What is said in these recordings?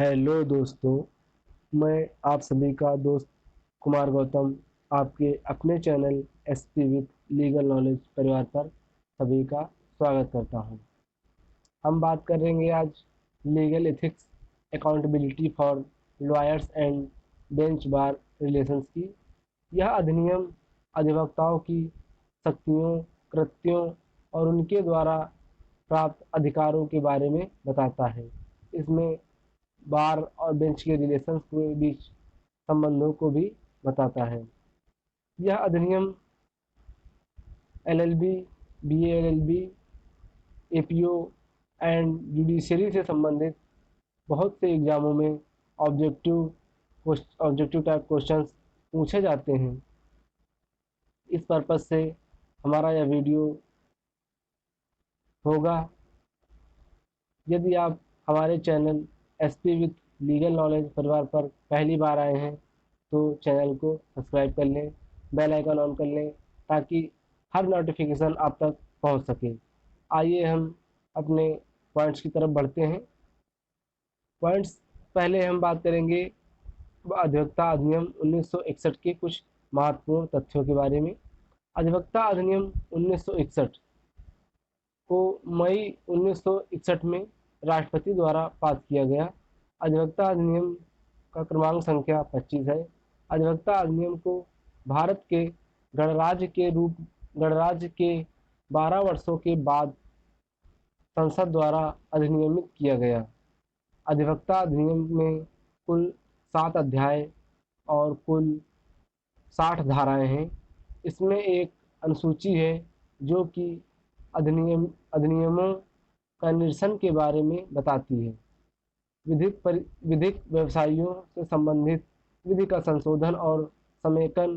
Hello दोस्तों, मैं आप सभी का दोस्त कुमार गौतम आपके अपने channel SP with legal knowledge परिवार पर सभी का स्वागत करता हूं। हम बात करेंगे आज legal ethics accountability for lawyers and bench bar relations की। यह अधिनियम अधिवक्ताओं की शक्तियों, कृत्यों और उनके द्वारा प्राप्त अधिकारों के बारे में बताता है। इसमें बार और बेंच के रिलेशंस के बीच संबंधों को भी बताता है। यह अधिनियम LLB, BLLB, APO and judiciary से संबंधित बहुत से एग्जामों में ऑब्जेक्टिव टाइप क्वेश्चंस पूछे जाते हैं। इस पर्पज से हमारा यह वीडियो होगा। यदि आप हमारे channel SP with legal knowledge परिवार पर पहली बार आए हैं तो चैनल को सब्सक्राइब कर लें, बेल आइकन ऑन कर लें ताकि हर नोटिफिकेशन आप तक पहुंच सके। आइए हम अपने पॉइंट्स की तरफ बढ़ते हैं। पॉइंट्स पहले हम बात करेंगे अधिवक्ता अधिनियम 1961 के कुछ महत्वपूर्ण तथ्यों के बारे में। अधिवक्ता अधिनियम 1961 को मई 1961 में राष्ट्रपति द्वारा पास किया गया। अधिवक्ता अधिनियम का क्रमांक संख्या 25 है। अधिवक्ता अधिनियम को भारत के गणराज्य के 12 वर्षों के बाद संसद द्वारा अधिनियमित किया गया। अधिवक्ता अधिनियम में कुल 7 अध्याय और कुल 60 धाराएं हैं। इसमें एक अनुसूची है जो कि अधिनियमों का निरसन के बारे में बताती है। विधिक व्यवसायियों से संबंधित विधि का संशोधन और समेकन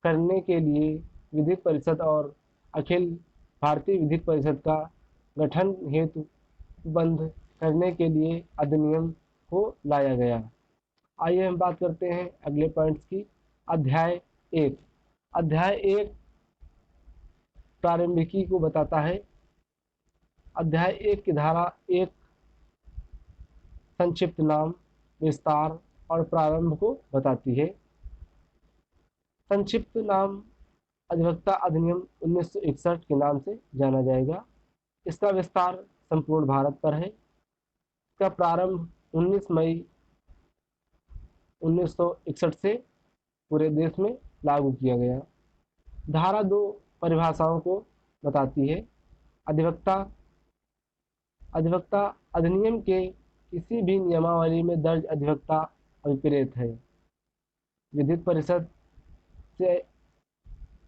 करने के लिए विधिक परिषद और अखिल भारतीय विधिक परिषद का गठन हेतु बंद करने के लिए अधिनियम को लाया गया। आइए हम बात करते हैं अगले पॉइंट्स की। अध्याय 1। अध्याय 1 प्रारंभिकी को बताता है। अध्याय 1 की धारा 1 संक्षिप्त नाम, विस्तार और प्रारंभ को बताती है। संक्षिप्त नाम अधिवक्ता अधिनियम 1961 के नाम से जाना जाएगा। इसका विस्तार संपूर्ण भारत पर है। इसका प्रारंभ 19 मई 1961 से पूरे देश में लागू किया गया। धारा 2 परिभाषाओं को बताती है। अधिवक्ता अधिनियम के किसी भी नियमावली में दर्ज अधिवक्ता अभिप्रेत है। विधिक परिषद से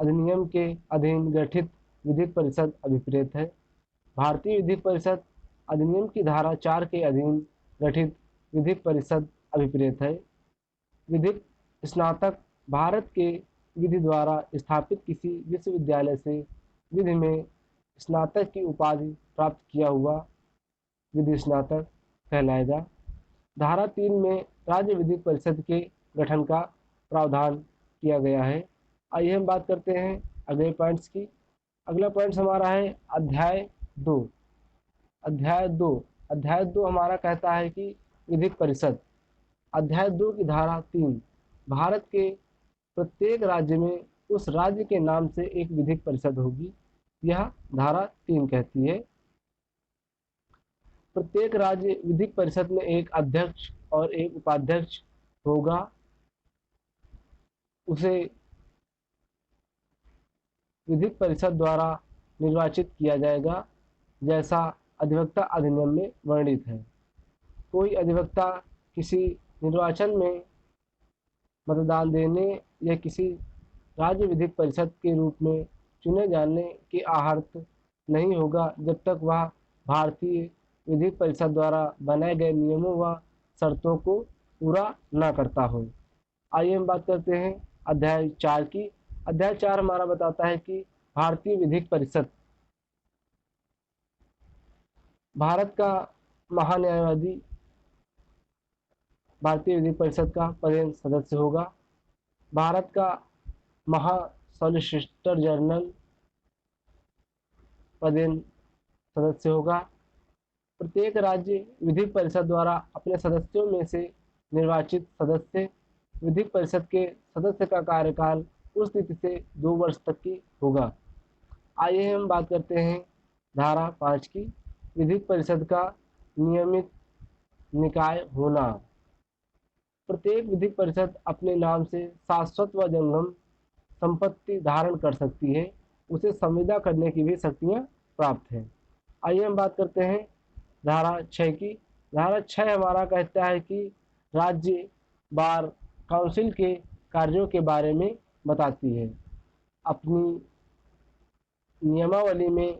अधिनियम के अधीन गठित विधिक परिषद अभिप्रेत है। भारतीय विधिक परिषद अधिनियम की धारा 4 के अधीन गठित विधिक परिषद अभिप्रेत है। विधिक स्नातक भारत के विधि द्वारा स्थापित किसी विश्वविद्यालय से विधि में स्नातक की उपाधि प्राप्त किया हुआ विधि स्नातक कहलाएगा। धारा 3 में राज्य विधिक परिषद के गठन का प्रावधान किया गया है। आइए हम बात करते हैं अगले पॉइंट्स की। अगला पॉइंट्स हमारा है अध्याय 2। अध्याय 2 हमारा कहता है कि विधिक परिषद। अध्याय 2 की धारा 3 भारत के प्रत्येक राज्य में उस राज्य के नाम से एक विधिक परिषद होगी। यह धारा 3 कहती है। प्रत्येक राज्य विधिक परिषद में एक अध्यक्ष और एक उपाध्यक्ष होगा। उसे विधिक परिषद द्वारा निर्वाचित किया जाएगा जैसा अधिवक्ता अधिनियम में वर्णित है। कोई अधिवक्ता किसी निर्वाचन में मतदान देने या किसी राज्य विधिक परिषद के रूप में चुने जाने के आहर्त नहीं होगा जब तक वह भारतीय विधिक परिषद द्वारा बनाए गए नियमों व शर्तों को पूरा न करता हो। आइए हम बात करते हैं अध्याय 4 की। अध्याय 4 हमारा बताता है कि भारतीय विधिक परिषद भारत का महान्यायवादी भारतीय विधिक परिषद का पदेन सदस्य होगा। भारत का महा सॉलिसिटर जनरल पदेन सदस्य होगा। प्रत्येक राज्य विधिक परिषद द्वारा अपने सदस्यों में से निर्वाचित सदस्य विधिक परिषद के सदस्य का कार्यकाल उस तिथि से 2 वर्ष तक की होगा। आइए हम बात करते हैं धारा 5 की, विधिक परिषद का नियमित निकाय होना। प्रत्येक विधिक परिषद अपने नाम से शाश्वत व जंगम संपत्ति धारण कर सकती है, उसे संविदा करने की भी शक्तियाँ प्राप्त हैं। आइए हम बात करते हैं धारा 6 की। धारा 6 हमारा कहता है कि राज्य बार काउंसिल के कार्यों के बारे में बताती है। अपनी नियमावली में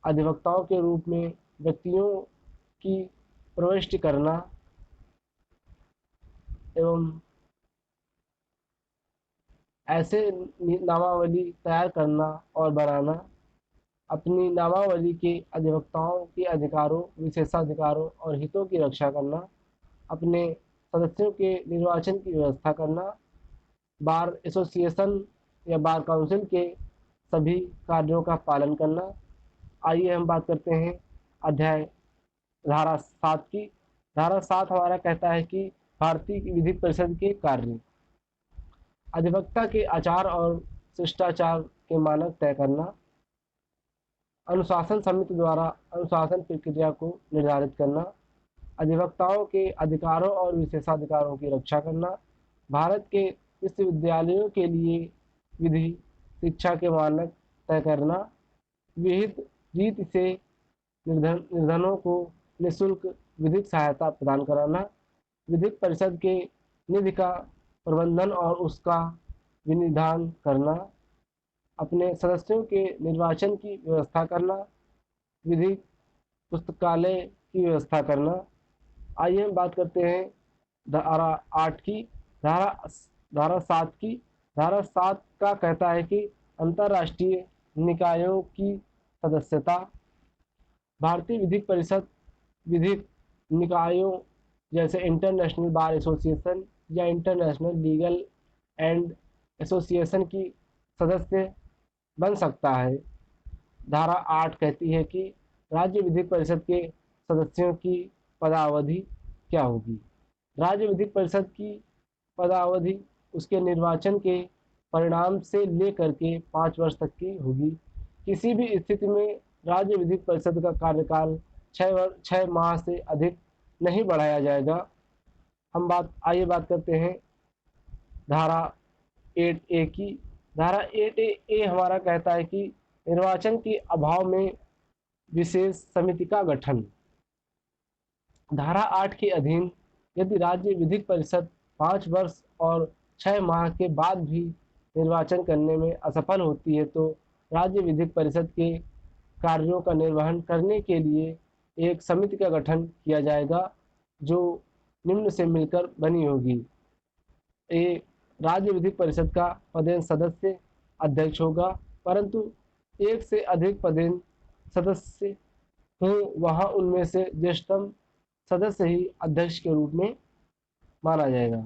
अधिवक्ताओं के रूप में व्यक्तियों की प्रविष्टि करना एवं ऐसे नामावली तैयार करना और बनाना, अपनी नामावली के अधिवक्ताओं के अधिकारों, विशेषाधिकारों और हितों की रक्षा करना, अपने सदस्यों के निर्वाचन की व्यवस्था करना, बार एसोसिएशन या बार काउंसिल के सभी कार्यों का पालन करना। आइए हम बात करते हैं अध्याय धारा 7 की। धारा 7 हमारा कहता है कि भारतीय विधिक परिषद के कार्य, अधिवक्ता के आचार और शिष्टाचार के मानक तय करना, अनुशासन समिति द्वारा अनुशासन प्रक्रिया को निर्धारित करना, अधिवक्ताओं के अधिकारों और विशेषाधिकारों की रक्षा करना, भारत के विश्वविद्यालयों के लिए विधि शिक्षा के मानक तय करना, विहित रीति से निर्धनों को निःशुल्क विधिक सहायता प्रदान कराना, विधिक परिषद के निधि का प्रबंधन और उसका विनिधान करना, अपने सदस्यों के निर्वाचन की व्यवस्था करना, विधिक पुस्तकालय की व्यवस्था करना। आइए हम बात करते हैं धारा 8 की। धारा 7 की। धारा 7 का कहता है कि अंतर्राष्ट्रीय निकायों की सदस्यता, भारतीय विधिक परिषद विधिक निकायों जैसे इंटरनेशनल बार एसोसिएशन या इंटरनेशनल लीगल एंड एसोसिएशन की सदस्य बन सकता है। धारा 8 कहती है कि राज्य विधिक परिषद के सदस्यों की पदावधि क्या होगी। राज्य विधिक परिषद की पदावधि उसके निर्वाचन के परिणाम से लेकर के 5 वर्ष तक की होगी। किसी भी स्थिति में राज्य विधिक परिषद का कार्यकाल 6 माह से अधिक नहीं बढ़ाया जाएगा। आइए बात करते हैं धारा 8A की। धारा 8A हमारा कहता है कि निर्वाचन के अभाव में विशेष समिति का गठन। धारा 8 के अधीन यदि राज्य विधिक परिषद 5 वर्ष और 6 माह के बाद भी निर्वाचन करने में असफल होती है तो राज्य विधिक परिषद के कार्यों का निर्वहन करने के लिए एक समिति का गठन किया जाएगा जो निम्न से मिलकर बनी होगी। ए, राज्य विधिक परिषद का पदेन सदस्य अध्यक्ष होगा, परंतु एक से अधिक पदेन सदस्य हों वहाँ उनमें से ज्येष्ठतम सदस्य ही अध्यक्ष के रूप में माना जाएगा।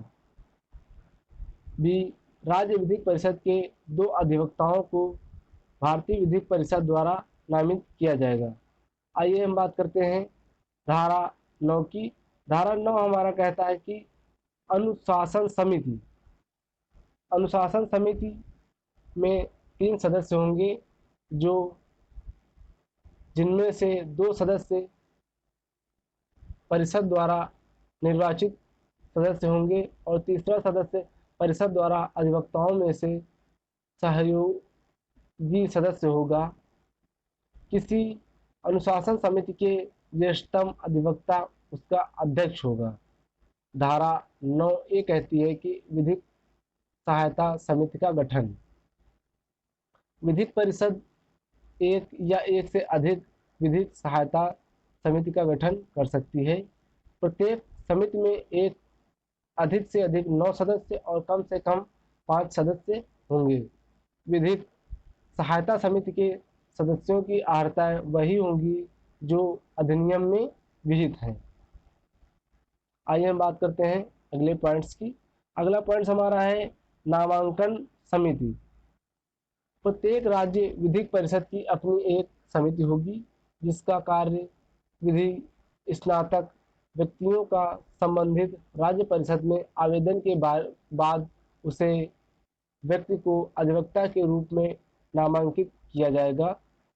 बी, राज्य विधिक परिषद के 2 अधिवक्ताओं को भारतीय विधिक परिषद द्वारा नामित किया जाएगा। आइए हम बात करते हैं धारा 9 की। धारा 9 हमारा कहता है कि अनुशासन समिति। अनुशासन समिति में 3 सदस्य होंगे जिनमें से 2 सदस्य परिषद द्वारा निर्वाचित सदस्य होंगे और तीसरा सदस्य परिषद द्वारा अधिवक्ताओं में से सहयोगी सदस्य होगा। किसी अनुशासन समिति के ज्येष्ठतम अधिवक्ता उसका अध्यक्ष होगा। धारा 9A कहती है कि विधिक सहायता समिति का गठन। विधिक परिषद एक या एक से अधिक विधिक सहायता समिति का गठन कर सकती है। प्रत्येक समिति में एक अधिक से अधिक 9 सदस्य और कम से कम 5 सदस्य होंगे। विधिक सहायता समिति के सदस्यों की अर्हताएं वही होंगी जो अधिनियम में विहित हैं। आइए हम बात करते हैं अगले पॉइंट्स की। अगला पॉइंट्स हमारा है नामांकन समिति। प्रत्येक राज्य विधिक परिषद की अपनी एक समिति होगी जिसका कार्य विधि स्नातक व्यक्तियों का संबंधित राज्य परिषद में आवेदन के बाद उसे व्यक्ति को अधिवक्ता के रूप में नामांकित किया जाएगा।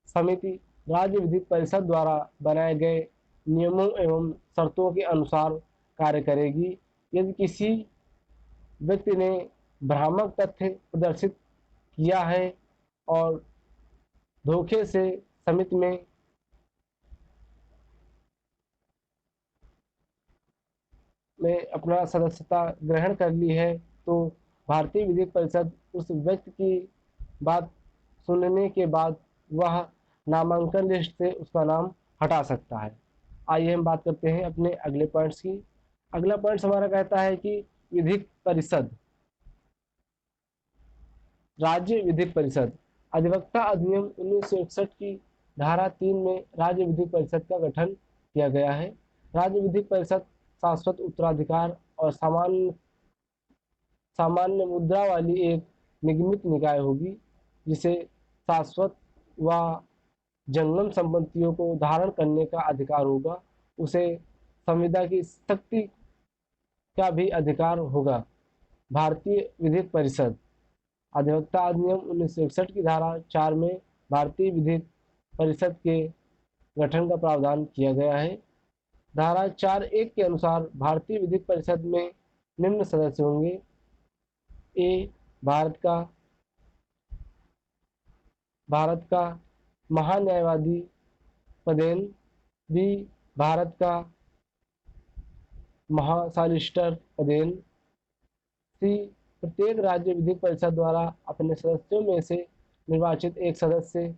समिति राज्य विधिक परिषद द्वारा बनाए गए नियमों एवं शर्तों के अनुसार कार्य करेगी। यदि किसी व्यक्ति ने भ्रामक तथ्य प्रदर्शित किया है और धोखे से समिति में अपना सदस्यता ग्रहण कर ली है तो भारतीय विधिक परिषद उस व्यक्ति की बात सुनने के बाद वह नामांकन लिस्ट से उसका नाम हटा सकता है। आइए हम बात करते हैं अपने अगले पॉइंट्स की। अगला पॉइंट्स हमारा कहता है कि विधिक परिषद, राज्य विधिक परिषद। अधिवक्ता अधिनियम 1961 की धारा 3 में राज्य विधिक परिषद का गठन किया गया है। राज्य विधिक परिषद शाश्वत उत्तराधिकार और सामान्य मुद्रा वाली एक निगमित निकाय होगी जिसे शाश्वत व जंगम संपत्तियों को धारण करने का अधिकार होगा। उसे संविदा की सख्ती का भी अधिकार होगा। भारतीय विधिक परिषद, अधिवक्ता अधिनियम 1961 की धारा 4 में भारतीय विधिक परिषद के गठन का प्रावधान किया गया है। धारा 4(1) के अनुसार भारतीय विधिक परिषद में निम्न सदस्य होंगे: ए, भारत का महान्यायवादी पदेन, बी, भारत का महासॉलिसिटर पदेन, सी, प्रत्येक राज्य विधिक परिषद द्वारा अपने सदस्यों में से निर्वाचित एक सदस्य।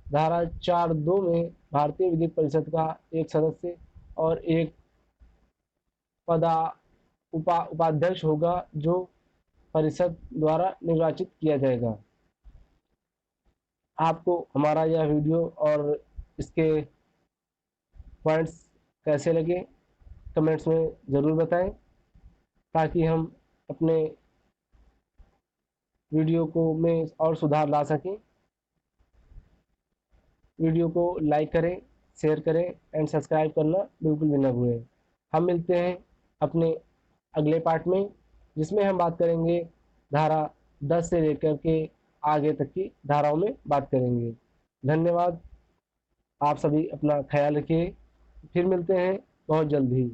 धारा 4(2) में भारतीय विधिक परिषद का एक सदस्य और एक उपाध्यक्ष होगा जो परिषद द्वारा निर्वाचित किया जाएगा। आपको हमारा यह वीडियो और इसके पॉइंट्स कैसे लगे कमेंट्स में ज़रूर बताएं ताकि हम अपने वीडियो को में और सुधार ला सकें। वीडियो को लाइक करें, शेयर करें एंड सब्सक्राइब करना बिल्कुल भी ना भूलें। हम मिलते हैं अपने अगले पार्ट में जिसमें हम बात करेंगे धारा 10 से लेकर के आगे तक की धाराओं में बात करेंगे। धन्यवाद। आप सभी अपना ख्याल रखिए। फिर मिलते हैं बहुत जल्द ही।